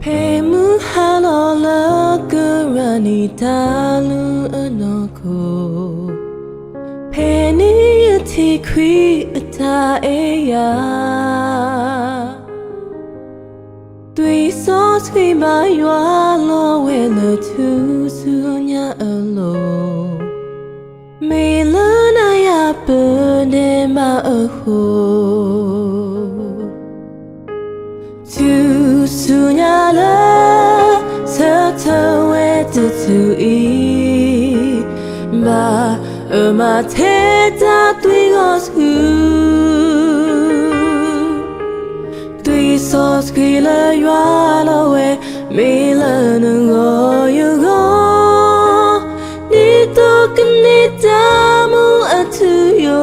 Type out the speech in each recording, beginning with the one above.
Hey mu halo la gurani dalu anoko Penny ati kwi ata eya Tui so sweet my yalo wela tu sunya alo Milana ya bune ma aho Tu sunya la Sata weta tu I Ba ma te ta tui gos hu Tui sos ki la yua la we Mi la nungo yu go Ni to kini tamu atu yo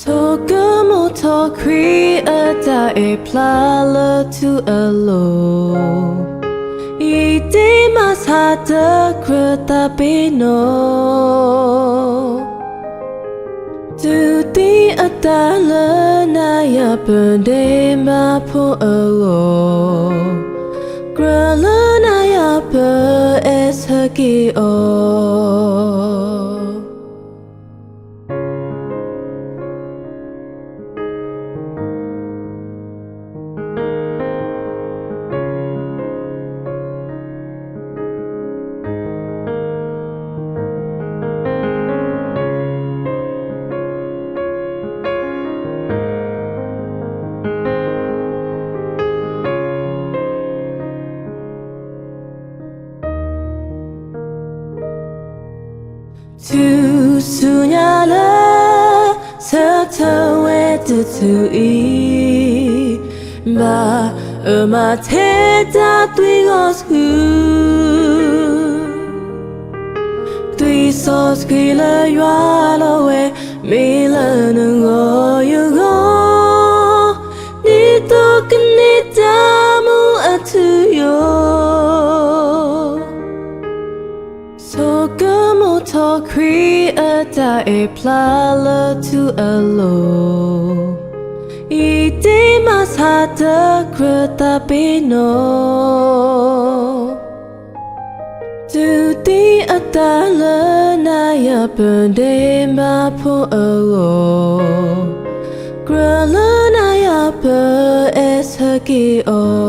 So gamo to kri ata e plala tu alo Ite masata krata pino Tu ti atala na ya pende ma po alo Grala na ya pe es haki o Tu sunya la Sata weta tu I Ba ma te ta tui gos hu Tui sos ki la yua la we Mi la nungo yu go Ni to kini tamu atu yo So gamo to kri ata e plala tu alo Ite masata krata pino Tu ti atala na ya pende ma po alo Grala na ya pe es haki o